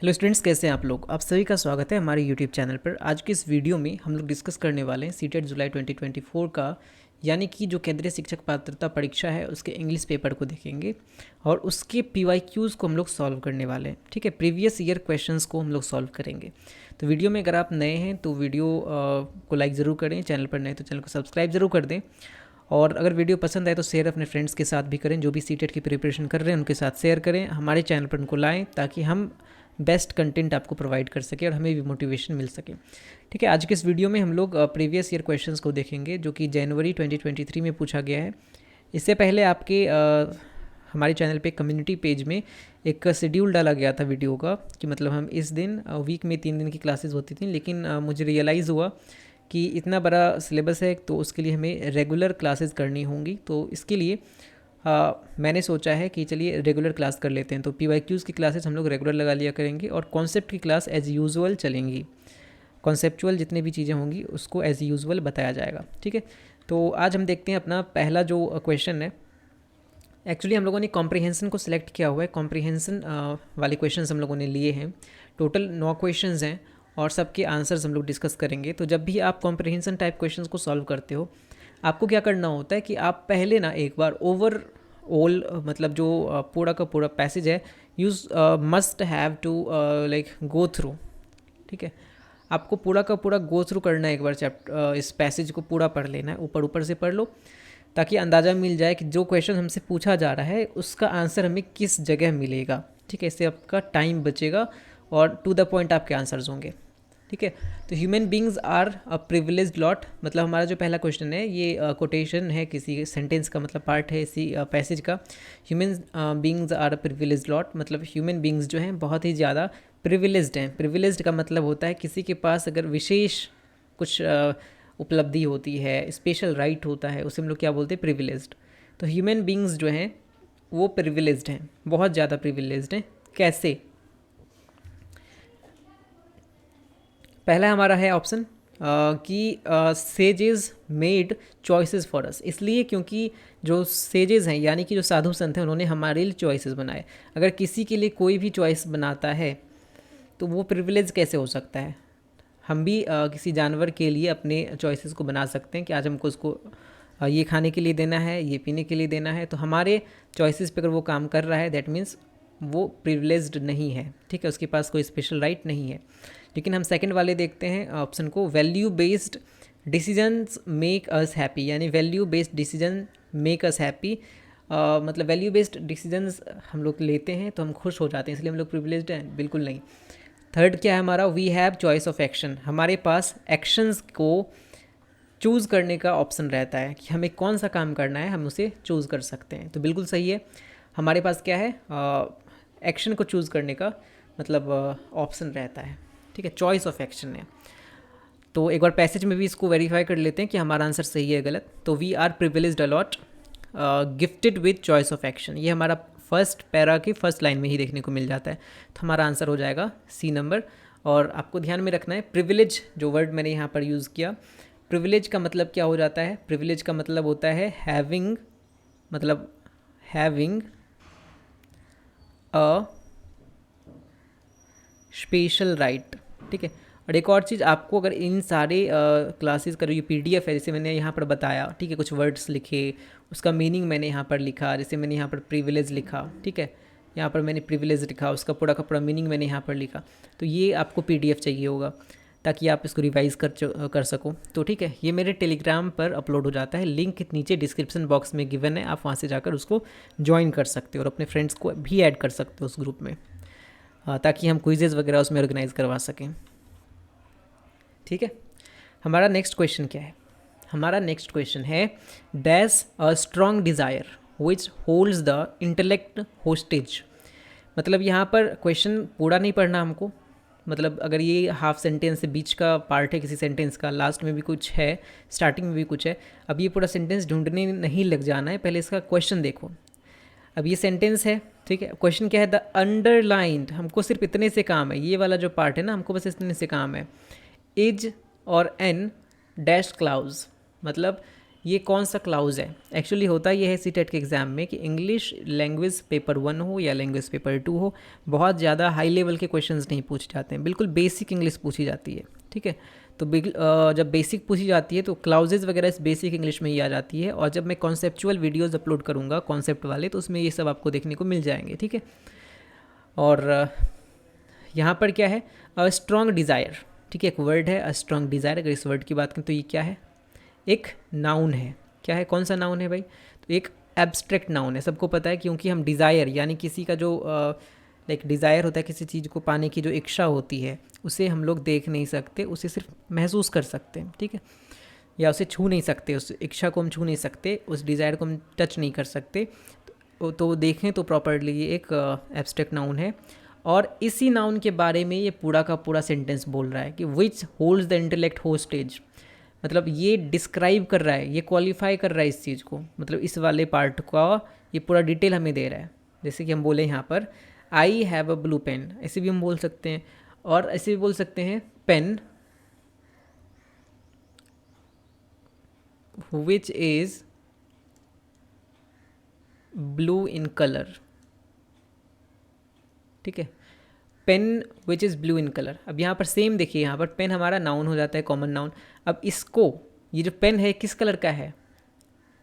Hello students, कैसे हैं आप लोग। आप सभी का स्वागत है हमारे यूट्यूब चैनल पर। आज की इस वीडियो में हम लोग डिस्कस करने वाले हैं सीटेट जुलाई 2024 का, यानी कि जो केंद्रीय शिक्षक पात्रता परीक्षा है उसके इंग्लिश पेपर को देखेंगे और उसके PYQs को हम लोग सॉल्व करने वाले हैं। ठीक है, प्रीवियस ईयर क्वेश्चंस को हम लोग सॉल्व करेंगे। तो वीडियो में अगर आप नए हैं तो वीडियो को लाइक ज़रूर करें, चैनल पर नए तो चैनल को सब्सक्राइब ज़रूर कर दें, और अगर वीडियो पसंद आए तो शेयर अपने फ्रेंड्स के साथ भी करें। जो भी सीटेट की प्रिपरेशन कर रहे हैं उनके साथ शेयर करें, हमारे चैनल पर उनको लाएं ताकि हम बेस्ट कंटेंट आपको प्रोवाइड कर सके और हमें भी मोटिवेशन मिल सके। ठीक है, आज के इस वीडियो में हम लोग प्रीवियस ईयर क्वेश्चंस को देखेंगे जो कि जनवरी 2023 में पूछा गया है। इससे पहले आपके हमारे चैनल पे कम्युनिटी पेज में एक शेड्यूल डाला गया था वीडियो का कि मतलब हम इस दिन वीक में 3 दिन की क्लासेस होती थी, लेकिन मुझे रियलाइज़ हुआ कि इतना बड़ा सिलेबस है तो उसके लिए हमें रेगुलर क्लासेस करनी होंगी। तो इसके लिए मैंने सोचा है कि चलिए रेगुलर क्लास कर लेते हैं। तो PYQs की क्लासेस हम लोग रेगुलर लगा लिया करेंगे और कॉन्सेप्ट की क्लास एज़ यूजुअल चलेंगी। कॉन्सेप्चुअल जितनी भी चीज़ें होंगी उसको एज़ यूजुअल बताया जाएगा। ठीक है, तो आज हम देखते हैं अपना पहला जो क्वेश्चन है। एक्चुअली हम लोगों ने कॉम्प्रिहेंसन को सिलेक्ट किया हुआ है। कॉम्प्रिहेंसन वाले क्वेश्चंस हम लोगों ने लिए हैं। टोटल 9 क्वेश्चंस हैं और सबके आंसर्स हम लोग डिस्कस करेंगे। तो जब भी आप कॉम्प्रिहेंसन टाइप क्वेश्चंस को सॉल्व करते हो, आपको क्या करना होता है कि आप पहले ना एक बार ओवरऑल मतलब जो पूरा का पूरा पैसेज है use must have to like go through. ठीक है, आपको पूरा का पूरा गो थ्रू करना है एक बार इस पैसेज को पूरा पढ़ लेना है, ऊपर ऊपर से पढ़ लो ताकि अंदाज़ा मिल जाए कि जो क्वेश्चन हमसे पूछा जा रहा है उसका आंसर हमें किस जगह मिलेगा। ठीक है, इससे आपका टाइम बचेगा और टू द पॉइंट आपके आंसर्स होंगे। ठीक है, तो human beings are a privileged lot, मतलब हमारा जो पहला क्वेश्चन है ये कोटेशन है किसी सेंटेंस का, मतलब पार्ट है इसी पैसेज का। Human beings are a privileged lot, मतलब ह्यूमन बींग्स जो हैं बहुत ही ज़्यादा प्रिविलेज्ड हैं। प्रिविलेज्ड का मतलब होता है किसी के पास अगर विशेष कुछ उपलब्धि होती है, स्पेशल राइट होता है, उसे हम लोग क्या बोलते हैं, प्रिविलेज्ड। तो ह्यूमन बींग्स जो हैं वो प्रिविलेज्ड हैं, बहुत ज़्यादा प्रिविलेज्ड हैं। कैसे? पहला हमारा है ऑप्शन कि sages made choices for us, इसलिए क्योंकि जो सेजेस हैं यानी कि जो साधु संत हैं उन्होंने हमारे लिए चॉइसेस बनाए। अगर किसी के लिए कोई भी चॉइस बनाता है तो वो प्रिविलेज कैसे हो सकता है। हम भी किसी जानवर के लिए अपने चॉइसेस को बना सकते हैं कि आज हमको उसको ये खाने के लिए देना है, ये पीने के लिए देना है। तो हमारे चॉइसेस पे अगर वो काम कर रहा है दैट मीन्स वो प्रिविलेज्ड नहीं है। ठीक है, उसके पास कोई स्पेशल राइट नहीं है। लेकिन हम सेकंड वाले देखते हैं ऑप्शन को, value based decisions make us happy, यानी value based decision make us happy, मतलब वैल्यू बेस्ड डिसीजंस हम लोग लेते हैं तो हम खुश हो जाते हैं, इसलिए हम लोग प्रिविलेज्ड हैं, बिल्कुल नहीं। थर्ड क्या है हमारा, we have choice of action, हमारे पास एक्शंस को चूज़ करने का ऑप्शन रहता है कि हमें कौन सा काम करना है, हम उसे चूज़ कर सकते हैं। तो बिल्कुल सही है, हमारे पास क्या है, एक्शन को चूज़ करने का मतलब ऑप्शन रहता है। ठीक है, चॉइस ऑफ एक्शन है। तो एक बार पैसेज में भी इसको वेरीफाई कर लेते हैं कि हमारा आंसर सही है गलत। तो we are privileged a lot gifted with choice of action, ये हमारा फर्स्ट पैरा की फर्स्ट लाइन में ही देखने को मिल जाता है। तो हमारा आंसर हो जाएगा सी नंबर। और आपको ध्यान में रखना है प्रिविलेज जो वर्ड मैंने यहाँ पर यूज़ किया, प्रिविलेज का मतलब क्या हो जाता है, प्रिविलेज का मतलब होता है हैविंग, मतलब हैविंग अ स्पेशल राइट। ठीक है, और एक और चीज़ आपको, अगर इन सारे क्लासेस का जो PDF है जैसे मैंने यहाँ पर बताया, ठीक है, कुछ वर्ड्स लिखे, उसका मीनिंग मैंने यहाँ पर लिखा, जैसे मैंने यहाँ पर प्रिविलेज लिखा, ठीक है, यहाँ पर मैंने प्रिविलेज लिखा, उसका पूरा का पूरा मीनिंग मैंने यहाँ पर लिखा। तो ये आपको PDF चाहिए होगा ताकि आप इसको रिवाइज़ कर सको। तो ठीक है, ये मेरे टेलीग्राम पर अपलोड हो जाता है, लिंक नीचे डिस्क्रिप्शन बॉक्स में गिवन है, आप वहाँ से जाकर उसको ज्वाइन कर सकते हो और अपने फ्रेंड्स को भी ऐड कर सकते हो उस ग्रुप में, ताकि हम क्विजेज़ वगैरह उसमें ऑर्गेनाइज करवा सकें। ठीक है, हमारा नेक्स्ट क्वेश्चन क्या है, हमारा नेक्स्ट क्वेश्चन है dash a strong desire which holds the intellect hostage. मतलब यहाँ पर क्वेश्चन पूरा नहीं पढ़ना हमको, मतलब अगर ये हाफ सेंटेंस से बीच का पार्ट है किसी सेंटेंस का, लास्ट में भी कुछ है, स्टार्टिंग में भी कुछ है, अब ये पूरा सेंटेंस ढूंढने नहीं लग जाना है, पहले इसका क्वेश्चन देखो। अब ये सेंटेंस है, ठीक है, क्वेश्चन क्या है, द अंडरलाइंड, हमको सिर्फ इतने से काम है, ये वाला जो पार्ट है ना हमको बस इतने से काम है, इज और एन डैश क्लाउज, मतलब ये कौन सा क्लाउज है। एक्चुअली होता ये है सीटेट के एग्ज़ाम में कि इंग्लिश लैंग्वेज पेपर 1 हो या लैंग्वेज पेपर 2 हो, बहुत ज़्यादा हाई लेवल के क्वेश्चंस नहीं पूछे जाते हैं, बिल्कुल बेसिक इंग्लिश पूछी जाती है। ठीक है, तो जब बेसिक पूछी जाती है तो क्लाउजेज वगैरह इस बेसिक इंग्लिश में ही आ जाती है, और जब मैं कॉन्सेप्चुअल वीडियोज़ अपलोड करूँगा कॉन्सेप्ट वाले, तो उसमें ये सब आपको देखने को मिल जाएंगे। ठीक है, और यहाँ पर क्या है, अ स्ट्रॉन्ग डिज़ायर। ठीक है, एक वर्ड है अ स्ट्रॉन्ग डिज़ायर। अगर इस वर्ड की बात करें तो ये क्या है, एक नाउन है। क्या है, कौन सा नाउन है भाई, तो एक एब्स्ट्रैक्ट नाउन है, सबको पता है, क्योंकि हम डिज़ायर यानी किसी का जो लाइक डिज़ायर होता है, किसी चीज़ को पाने की जो इच्छा होती है, उसे हम लोग देख नहीं सकते, उसे सिर्फ महसूस कर सकते हैं। ठीक है, या उसे छू नहीं सकते, उस इच्छा को हम छू नहीं सकते, उस डिज़ायर को हम टच नहीं कर सकते। तो देखें तो प्रॉपरली ये एक एब्स्ट्रैक्ट नाउन है, और इसी नाउन के बारे में ये पूरा का पूरा सेंटेंस बोल रहा है कि which holds the intellect hostage. मतलब ये डिस्क्राइब कर रहा है, ये क्वालिफाई कर रहा है इस चीज़ को, मतलब इस वाले पार्ट का ये पूरा डिटेल हमें दे रहा है। जैसे कि हम बोले यहाँ पर I have a blue pen, ऐसे भी हम बोल सकते हैं, और ऐसे भी बोल सकते हैं pen which is blue in colour. ठीक है, pen which is blue in colour. अब यहाँ पर सेम देखिए, यहाँ पर पेन हमारा नाउन हो जाता है, कॉमन नाउन। अब इसको, ये जो पेन है किस कलर का है,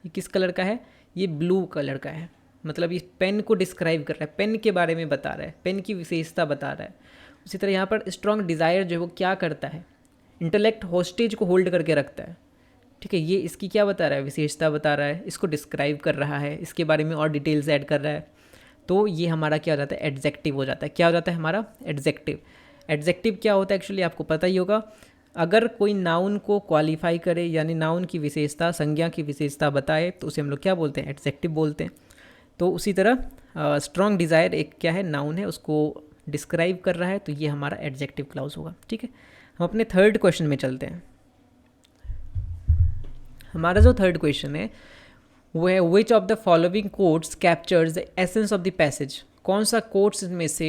ये किस कलर का है, ये ब्लू कलर का है। मतलब ये पेन को डिस्क्राइब कर रहा है, पेन के बारे में बता रहा है, पेन की विशेषता बता रहा है। उसी तरह यहाँ पर स्ट्रॉन्ग डिज़ायर जो है वो क्या करता है, इंटेलेक्ट होस्टेज को होल्ड करके रखता है। ठीक है, ये इसकी क्या बता रहा है, विशेषता बता रहा है, इसको डिस्क्राइब कर रहा है, इसके बारे में और डिटेल्स ऐड कर रहा है। तो ये हमारा क्या हो जाता है, एडजेक्टिव हो जाता है। क्या हो जाता है हमारा, एडजेक्टिव। एडजेक्टिव क्या होता है एक्चुअली आपको पता ही होगा, अगर कोई नाउन को क्वालिफाई करे, यानी नाउन की विशेषता, संज्ञा की विशेषता बताए, तो उसे हम लोग क्या बोलते हैं, एडजेक्टिव बोलते हैं। तो उसी तरह स्ट्रॉन्ग डिज़ायर एक क्या है, नाउन है, उसको डिस्क्राइब कर रहा है, तो ये हमारा एडजेक्टिव क्लाउज होगा। ठीक है, हम अपने थर्ड क्वेश्चन में चलते हैं। हमारा जो थर्ड क्वेश्चन है वो है विच of the following quotes captures the essence of the passage. कौन सा कोट्स में से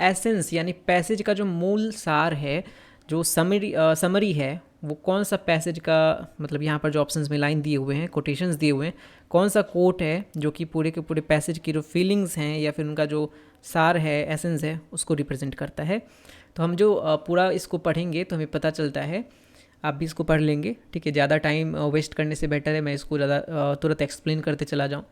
एसेंस यानी पैसेज का जो मूल सार है, जो समरी है, वो कौन सा पैसेज का, मतलब यहाँ पर जो ऑप्शंस में लाइन दिए हुए हैं, कोटेशंस दिए हुए हैं, कौन सा कोट है जो कि पूरे के पूरे पैसेज की जो फीलिंग्स हैं या फिर उनका जो सार है, एसेंस है, उसको रिप्रेजेंट करता है। तो हम जो पूरा इसको पढ़ेंगे तो हमें पता चलता है, आप भी इसको पढ़ लेंगे। ठीक है, ज़्यादा टाइम वेस्ट करने से बेटर है मैं इसको ज़्यादा तुरंत एक्सप्लेन करते चला जाऊँ।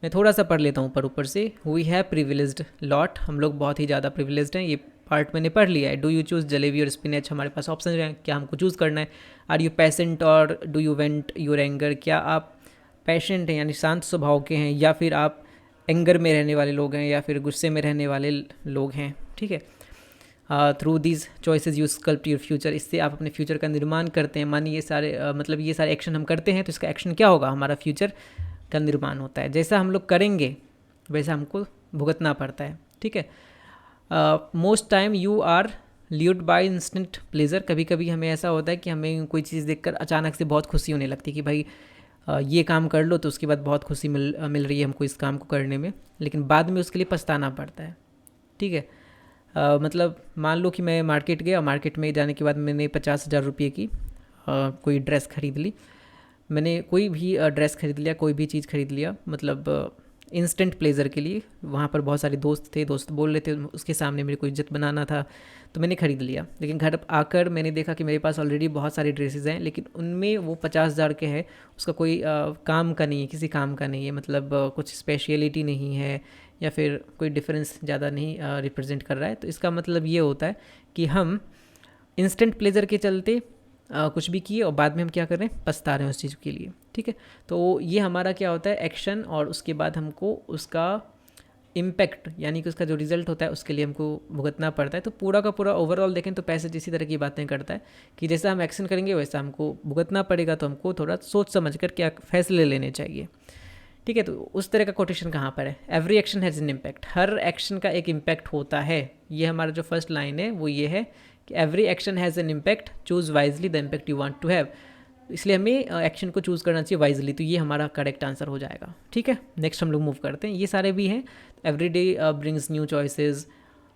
मैं थोड़ा सा पढ़ लेता हूँ ऊपर से। वी हैव प्रिविलेज्ड लॉट, हम लोग बहुत ही ज़्यादा प्रिविलेज्ड हैं, ये पार्ट मैंने पढ़ लिया है। डू यू चूज़ जलेबी और स्पिनच, हमारे पास ऑप्शन हैं, क्या हमको चूज़ करना है। आर यू पेशेंट और do you went your anger, क्या आप पेशेंट हैं यानी शांत स्वभाव के हैं, या फिर आप एंगर में रहने वाले लोग हैं, या फिर गुस्से में रहने वाले लोग हैं। ठीक है, through these choices you sculpt your future, इससे आप अपने फ्यूचर का निर्माण करते हैं। मानिए ये सारे मतलब ये सारे एक्शन हम करते हैं, तो इसका एक्शन क्या होगा, हमारा फ्यूचर का निर्माण होता है। जैसा हम लोग करेंगे वैसा हमको भुगतना पड़ता है। ठीक है, most time you are lured by instant pleasure, कभी कभी हमें ऐसा होता है कि हमें कोई चीज़ देखकर अचानक से बहुत खुशी होने लगती है कि भाई ये काम कर लो, तो उसके बाद बहुत खुशी मिल रही है हमको इस काम को करने में, लेकिन बाद में उसके लिए पछताना पड़ता है। ठीक है, मतलब मान लो कि मैं मार्केट गया, मार्केट में जाने के बाद मैंने 50,000 रुपये की कोई ड्रेस खरीद ली, मैंने कोई भी ड्रेस खरीद लिया, कोई भी चीज़ खरीद लिया, मतलब इंस्टेंट प्लेजर के लिए। वहाँ पर बहुत सारे दोस्त थे, दोस्त बोल रहे थे, उसके सामने मेरे को इज्जत बनाना था, तो मैंने ख़रीद लिया। लेकिन घर आकर मैंने देखा कि मेरे पास ऑलरेडी बहुत सारे ड्रेसेस हैं, लेकिन उनमें वो 50,000 के है, उसका कोई काम का नहीं है, किसी काम का नहीं है, मतलब कुछ स्पेशलिटी नहीं है, या फिर कोई डिफरेंस ज़्यादा नहीं रिप्रेजेंट कर रहा है। तो इसका मतलब ये होता है कि हम इंस्टेंट प्लेजर के चलते कुछ भी किए और बाद में हम क्या कर रहे हैं, पछता रहे हैं उस चीज़ के लिए। ठीक है, तो ये हमारा क्या होता है, एक्शन, और उसके बाद हमको उसका इम्पैक्ट यानी कि उसका जो रिजल्ट होता है उसके लिए हमको भुगतना पड़ता है। तो पूरा का पूरा ओवरऑल देखें तो पैसेज इसी तरह की बातें करता है कि जैसा हम एक्शन करेंगे वैसा हमको भुगतना पड़ेगा, तो हमको थोड़ा सोच समझ कर क्या फैसले लेने चाहिए। ठीक है, तो उस तरह का कोटेशन कहाँ पर है, every action has an impact, her action का एक इम्पैक्ट होता है। ये हमारा जो फर्स्ट लाइन है वो ये है कि every action has an impact, choose wisely the impact you want to have, इसलिए हमें एक्शन को चूज़ करना चाहिए वाइजली। तो ये हमारा करेक्ट आंसर हो जाएगा। ठीक है, नेक्स्ट हम लोग मूव करते हैं। ये सारे भी हैं, every day brings new choices,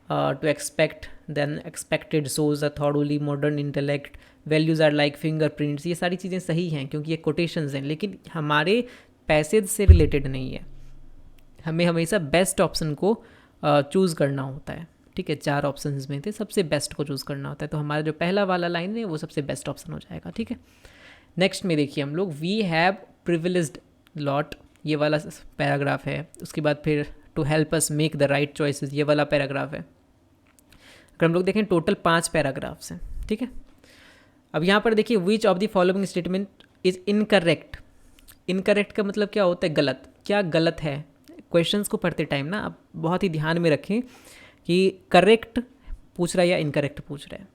to expect than expected sows a thoroughly modern intellect, values are like fingerprints, ये सारी चीज़ें सही हैं क्योंकि ये कोटेशंस हैं, लेकिन हमारे पैसेज से रिलेटेड नहीं है। हमें हमेशा बेस्ट ऑप्शन को चूज़ करना होता है, ठीक है। 4 ऑप्शंस में थे, सबसे बेस्ट को चूज़ करना होता है, तो हमारा जो पहला वाला लाइन है वो सबसे बेस्ट ऑप्शन हो जाएगा, ठीक है। नेक्स्ट में देखिए हम लोग, वी हैव प्रिविलेज्ड लॉट, ये वाला पैराग्राफ है। उसके बाद फिर to help us make the right choices, ये वाला पैराग्राफ है। अगर हम लोग देखें टोटल 5 पैराग्राफ्स हैं, ठीक है। अब यहाँ पर देखिए, विच of the following statement is incorrect. Incorrect का मतलब क्या होता है? गलत। क्या गलत है? क्वेश्चंस को पढ़ते टाइम ना आप बहुत ही ध्यान में रखें कि करेक्ट पूछ रहा है या इनकरेक्ट पूछ रहा है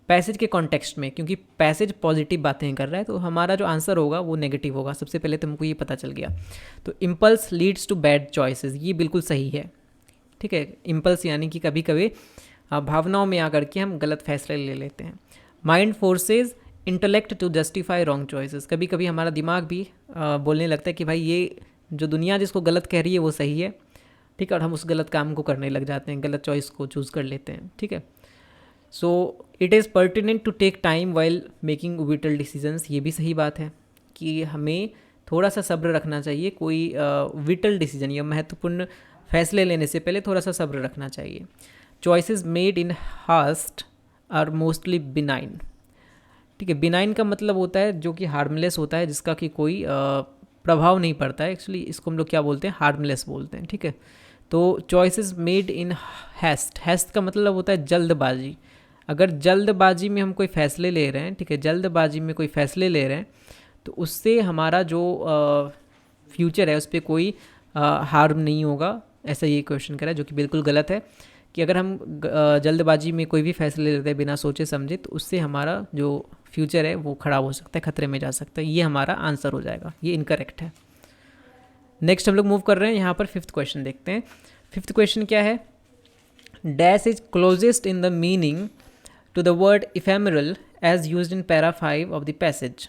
पैसेज के कॉन्टेक्स्ट में, क्योंकि पैसेज पॉजिटिव बातें कर रहा है तो हमारा जो आंसर होगा वो नेगेटिव होगा। सबसे पहले तो हमको ये पता चल गया। तो impulse leads to bad choices, ये बिल्कुल सही है, ठीक है। इम्पल्स यानी कि कभी कभी भावनाओं में आकर के हम गलत फैसले ले लेते हैं। Mind forces intellect to justify wrong choices, कभी कभी हमारा दिमाग भी बोलने लगता है कि भाई ये जो दुनिया जिसको गलत कह रही है वो सही है, ठीक है, और हम उस गलत काम को करने लग जाते हैं, गलत चॉइस को चूज़ कर लेते हैं, ठीक है। So it is pertinent to take time while making vital decisions, ये भी सही बात है कि हमें थोड़ा सा सब्र रखना चाहिए, कोई विटल डिसीजन या महत्वपूर्ण फैसले लेने से पहले थोड़ा सा सब्र रखना चाहिए। Choices made in haste are mostly benign, ठीक है। बिनाइन का मतलब होता है जो कि हार्मलेस होता है, जिसका कि कोई प्रभाव नहीं पड़ता है। एक्चुअली इसको हम लोग क्या बोलते हैं? हार्मलेस बोलते हैं, ठीक है। तो चॉइसेस मेड इन हैस्ट, हैस्ट का मतलब होता है जल्दबाजी। अगर जल्दबाजी में हम कोई फैसले ले रहे हैं, ठीक है, जल्दबाजी में कोई फैसले ले रहे हैं तो उससे हमारा जो फ्यूचर है उस पर कोई हार्म नहीं होगा, ऐसा ये क्वेश्चन करा है, जो कि बिल्कुल गलत है। कि अगर हम जल्दबाजी में कोई भी फैसले लेते हैं बिना सोचे समझे तो उससे हमारा जो फ्यूचर है वो ख़राब हो सकता है, खतरे में जा सकता है। ये हमारा आंसर हो जाएगा, ये इनकरेक्ट है। नेक्स्ट हम लोग मूव कर रहे हैं, यहाँ पर 5th क्वेश्चन देखते हैं। 5th क्वेश्चन क्या है? Dash is closest in the meaning to the word ephemeral as used in para 5 of the passage.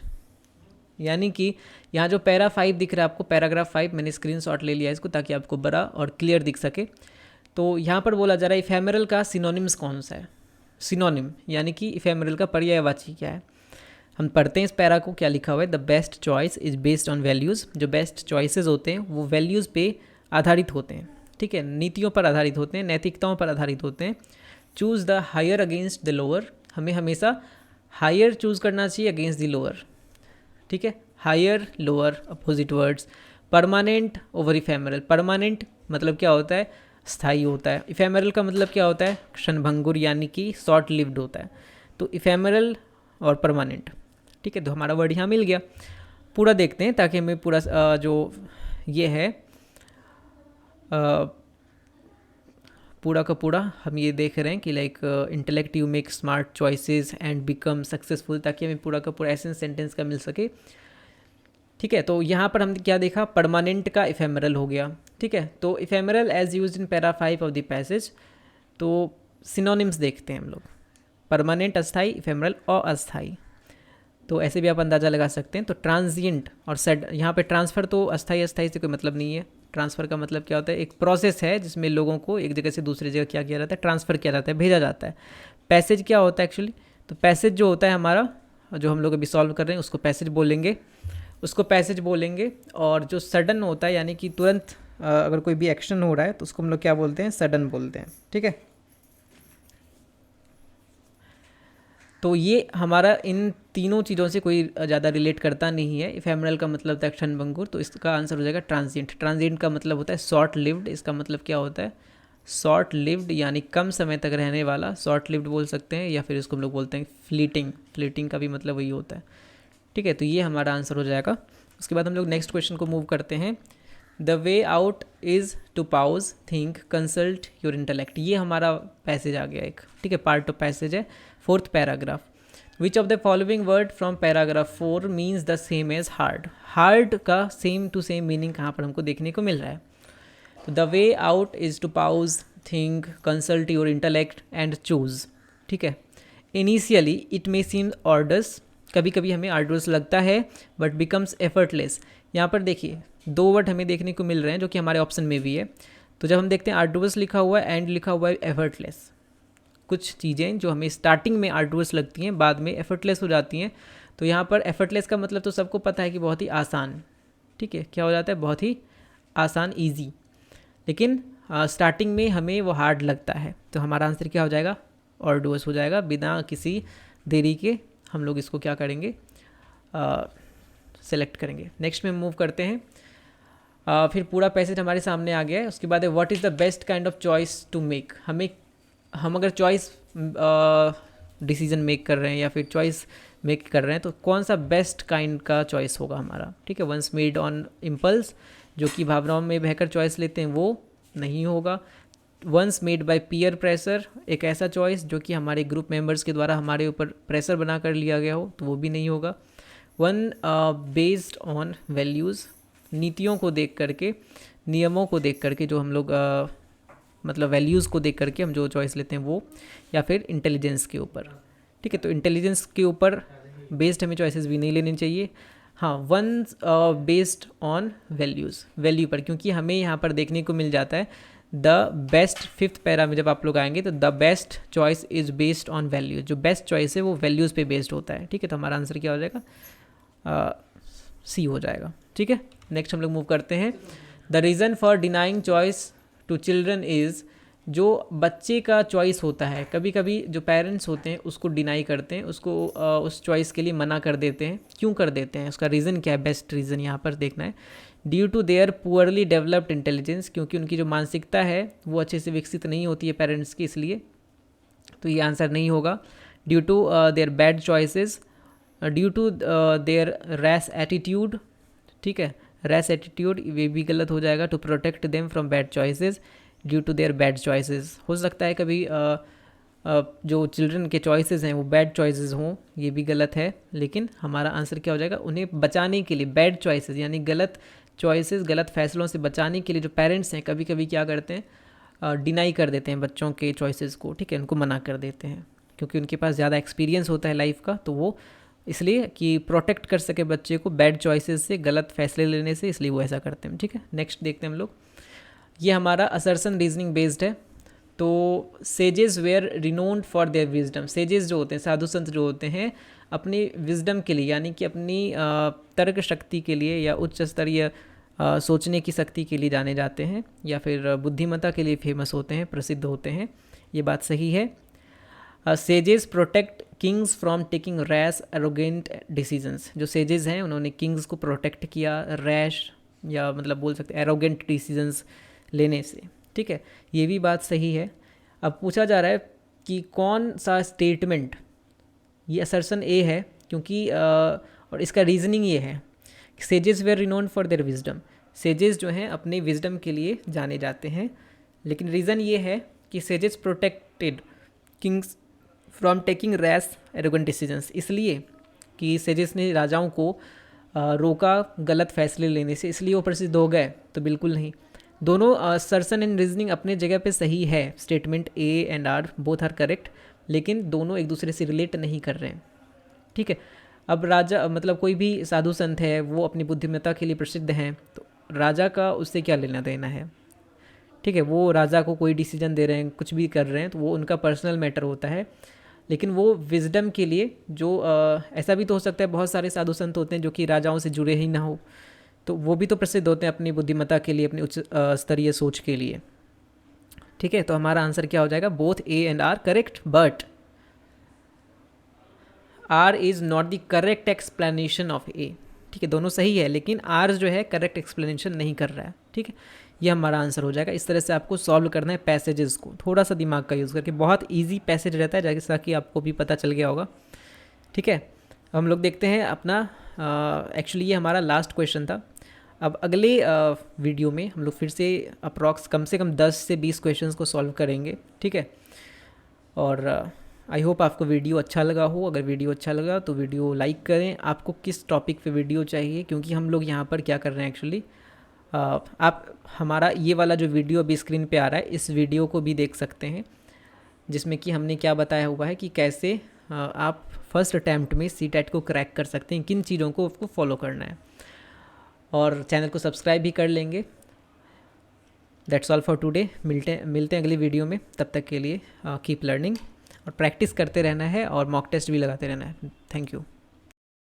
यानी कि यहाँ जो पैरा 5 दिख रहा है आपको, पैराग्राफ 5, मैंने स्क्रीनशॉट ले लिया इसको ताकि आपको बड़ा और क्लियर दिख सके। तो यहाँ पर बोला जा रहा है इफेमरल का सिनोनिम्स कौन सा है। सिनोनिम यानी कि इफेमरल का पर्यायवाची क्या है। हम पढ़ते हैं इस पैरा को, क्या लिखा हुआ है? The best choice is based on values. जो बेस्ट चॉइसेस होते हैं वो वैल्यूज़ पे आधारित होते हैं, ठीक है, नीतियों पर आधारित होते हैं, नैतिकताओं पर आधारित होते हैं। Choose the higher against the lower, हमें हमेशा हायर चूज़ करना चाहिए अगेंस्ट द लोअर, ठीक है। Higher lower opposite words. Permanent over ephemeral, permanent मतलब क्या होता है? स्थायी होता है। इफेमरल का मतलब क्या होता है? क्षणभंगुर यानी कि शॉर्ट लिव्ड होता है। तो इफेमरल और परमानेंट, ठीक है, तो हमारा वर्ड यहाँ मिल गया। पूरा देखते हैं ताकि हमें पूरा जो ये है पूरा का पूरा हम ये देख रहे हैं कि like intellect you make smart choices and become successful, ताकि हमें पूरा का पूरा एसेंस सेंटेंस का मिल सके, ठीक है। तो यहाँ पर हम क्या देखा? परमानेंट का इफेमरल हो गया, ठीक है। तो ephemeral as used in para 5 of the passage. तो सिनोनिम्स देखते हैं हम लोग, परमानेंट अस्थाई, इफेमरल और अस्थाई। तो ऐसे भी आप अंदाज़ा लगा सकते हैं। तो ट्रांजिएंट और सेड, यहाँ पे ट्रांसफ़र तो अस्थाई अस्थाई से कोई मतलब नहीं है। ट्रांसफ़र का मतलब क्या होता है? एक प्रोसेस है जिसमें लोगों को एक जगह से दूसरी जगह क्या किया जाता है? ट्रांसफ़र किया जाता है, भेजा जाता है। पैसेज क्या होता है एक्चुअली? तो पैसेज जो होता है हमारा, जो हम लोग अभी सॉल्व कर रहे हैं उसको पैसेज बोलेंगे, उसको पैसेज बोलेंगे। और जो सडन होता है यानी कि तुरंत अगर कोई भी एक्शन हो रहा है तो उसको हम लोग क्या बोलते हैं? सडन बोलते हैं, ठीक है। तो ये हमारा इन तीनों चीज़ों से कोई ज़्यादा रिलेट करता नहीं है। इफेमरल का मतलब होता है क्षणभंगुर, तो इसका आंसर हो जाएगा ट्रांजिएंट। ट्रांजिएंट का मतलब होता है शॉर्ट लिव्ड, इसका मतलब क्या होता है? शॉर्ट लिव्ड यानी कम समय तक रहने वाला, शॉर्ट लिव्ड बोल सकते हैं, या फिर इसको हम लोग बोलते हैं फ्लीटिंग। फ्लीटिंग का भी मतलब वही होता है, ठीक है। तो ये हमारा आंसर हो जाएगा। उसके बाद हम लोग नेक्स्ट क्वेश्चन को मूव करते हैं। The way out is to pause, think, consult your intellect. ये हमारा पैसेज आ गया एक, ठीक है, पार्ट ऑफ पैसेज है। 4th paragraph. Which of the following word from paragraph 4 means the same as hard. Hard का सेम टू सेम मीनिंग कहाँ पर हमको देखने को मिल रहा है? तो the way out is to pause, think, consult your intellect and choose, ठीक है। Initially it may seem orders, कभी कभी हमें आर्डर्स लगता है, बट बिकम्स एफर्टलेस। यहाँ पर देखिए 2 वर्ड हमें देखने को मिल रहे हैं जो कि हमारे ऑप्शन में भी है। तो जब हम देखते हैं आर्डुअस लिखा हुआ है एंड लिखा हुआ है एफर्टलेस, कुछ चीज़ें जो हमें स्टार्टिंग में आर्डुअस लगती हैं बाद में एफर्टलेस हो जाती हैं। तो यहाँ पर एफर्टलेस का मतलब तो सबको पता है कि बहुत ही आसान, ठीक है, क्या हो जाता है, बहुत ही आसान, ईजी। लेकिन स्टार्टिंग में हमें वो हार्ड लगता है, तो हमारा आंसर क्या हो जाएगा, आर्डुअस हो जाएगा। बिना किसी देरी के हम लोग इसको क्या करेंगे, सेलेक्ट करेंगे। नेक्स्ट में मूव करते हैं। फिर पूरा पैसेज हमारे सामने आ गया है। उसके बाद है what is the best kind of choice to make. हम अगर चॉइस डिसीजन मेक कर रहे हैं या फिर चॉइस मेक कर रहे हैं तो कौन सा बेस्ट काइंड का चॉइस होगा हमारा, ठीक है। वंस मेड ऑन इम्पल्स, जो कि भावनाओं में बहकर चॉइस लेते हैं, वो नहीं होगा। Once made by peer pressure, एक ऐसा चॉइस जो कि हमारे ग्रुप मेंबर्स के द्वारा हमारे ऊपर प्रेशर बना कर लिया गया हो, तो वो भी नहीं होगा। वन बेस्ड ऑन वैल्यूज़, नीतियों को देख करके, नियमों को देख करके, जो हम लोग मतलब वैल्यूज़ को देख करके हम जो चॉइस लेते हैं वो, या फिर इंटेलिजेंस के ऊपर, ठीक है। तो इंटेलिजेंस के ऊपर बेस्ड हमें चॉइसेस भी नहीं लेनी चाहिए। हाँ, one based on values, value पर, क्योंकि हमें यहाँ पर देखने को मिल जाता है द बेस्ट, फिफ्थ पैरा में जब आप लोग आएंगे तो the best choice is based on values, जो बेस्ट चॉइस है वो वैल्यूज़ पे बेस्ड होता है, ठीक है। तो हमारा आंसर क्या हो जाएगा, सी हो जाएगा, ठीक है। नेक्स्ट हम लोग मूव करते हैं। The reason for denying choice to children is, जो बच्चे का चॉइस होता है, कभी कभी जो पेरेंट्स होते हैं उसको डिनाई करते हैं, उसको उस चॉइस के लिए मना कर देते हैं। क्यों कर देते हैं, उसका रीज़न क्या है, बेस्ट रीज़न यहाँ पर देखना है। Due to their poorly developed intelligence, क्योंकि उनकी जो मानसिकता है वो अच्छे से विकसित नहीं होती है पेरेंट्स की, इसलिए। तो ये आंसर नहीं होगा। Due to their bad choices, due to their rash attitude, ठीक है, रैश एटीट्यूड, ये भी गलत हो जाएगा। To protect them from bad choices, due to their bad choices, हो सकता है कभी जो चिल्ड्रन के चॉइसेस हैं वो बैड चॉइसेस हों, ये भी गलत है। लेकिन हमारा आंसर क्या हो जाएगा, उन्हें बचाने के लिए, बैड चॉइसेस यानी गलत चॉइसेस, गलत फैसलों से बचाने के लिए जो पेरेंट्स हैं कभी कभी क्या करते हैं, डिनाई कर देते हैं बच्चों के चॉइसेस को, ठीक है, उनको मना कर देते हैं, क्योंकि उनके पास ज़्यादा एक्सपीरियंस होता है लाइफ का, तो वो इसलिए कि प्रोटेक्ट कर सके बच्चे को बैड चॉइसेस से, गलत फैसले लेने से, इसलिए वो ऐसा करते हैं, ठीक है। नेक्स्ट देखते हैं हम लोग। ये हमारा असर्सन रीजनिंग बेस्ड है। तो sages were renowned for their wisdom, sages जो होते हैं, साधु संत जो होते हैं, अपनी विजडम के लिए, यानी कि अपनी तर्क शक्ति के लिए या उच्च स्तरीय सोचने की शक्ति के लिए जाने जाते हैं, या फिर बुद्धिमत्ता के लिए फेमस होते हैं, प्रसिद्ध होते हैं। ये बात सही है। Sages protect Kings from taking rash arrogant decisions, जो सेजेस हैं उन्होंने किंग्स को प्रोटेक्ट किया रैश, या मतलब बोल सकते हैं एरोगेंट डिसीजंस लेने से, ठीक है, ये भी बात सही है। अब पूछा जा रहा है कि कौन सा स्टेटमेंट, ये असर्शन ए है, क्योंकि और इसका रीजनिंग ये है, sages were renowned for their wisdom, sages जो हैं अपने विजडम के लिए जाने जाते हैं। लेकिन रीज़न ये है कि sages protected Kings from taking rash arrogant decisions, इसलिए कि सेजेस ने राजाओं को रोका गलत फैसले लेने से, इसलिए वो प्रसिद्ध हो गए, तो बिल्कुल नहीं। दोनों असर्शन एंड रीजनिंग अपने जगह पे सही है, statement A and R both are correct, लेकिन दोनों एक दूसरे से रिलेट नहीं कर रहे हैं, ठीक है। अब राजा मतलब कोई भी साधु संत है, वो अपनी बुद्धिमत्ता के लिए प्रसिद्ध हैं, तो राजा का उससे क्या लेना देना है, ठीक है। वो राजा को कोई डिसीजन दे रहे हैं, कुछ भी कर रहे हैं, तो वो उनका पर्सनल मैटर होता है। लेकिन वो विजडम के लिए जो ऐसा भी तो हो सकता है, बहुत सारे साधु संत होते हैं जो कि राजाओं से जुड़े ही ना हो, तो वो भी तो प्रसिद्ध होते हैं अपनी बुद्धिमत्ता के लिए, अपनी उच्च स्तरीय सोच के लिए, ठीक है। तो हमारा आंसर क्या हो जाएगा, both A and R correct, but R is not the correct explanation of A, ठीक है। दोनों सही है, लेकिन आर जो है करेक्ट एक्सप्लेनेशन नहीं कर रहा है, ठीक है। ये हमारा आंसर हो जाएगा। इस तरह से आपको सॉल्व करना है पैसेजेस को, थोड़ा सा दिमाग का यूज़ करके, बहुत इजी पैसेज रहता है, जैसा कि आपको भी पता चल गया होगा, ठीक है। हम लोग देखते हैं अपना, एक्चुअली ये हमारा लास्ट क्वेश्चन था। अब अगले वीडियो में हम लोग फिर से अप्रॉक्स कम से कम 10 से 20 क्वेश्चंस को सॉल्व करेंगे, ठीक है। और आई होप आपको वीडियो अच्छा लगा हो। अगर वीडियो अच्छा लगा तो वीडियो लाइक करें। आपको किस टॉपिक पे वीडियो चाहिए, क्योंकि हम लोग यहाँ पर क्या कर रहे हैं एक्चुअली, आप हमारा ये वाला जो वीडियो अभी स्क्रीन पे आ रहा है, इस वीडियो को भी देख सकते हैं, जिसमें कि हमने क्या बताया हुआ है कि कैसे आप फर्स्ट अटैम्प्ट में सीटेट को क्रैक कर सकते हैं, किन चीज़ों को आपको फॉलो करना है, और चैनल को सब्सक्राइब भी कर लेंगे। That's all for today. मिलते हैं अगली वीडियो में, तब तक के लिए कीप लर्निंग। और प्रैक्टिस करते रहना है और मॉक टेस्ट भी लगाते रहना है। Thank you.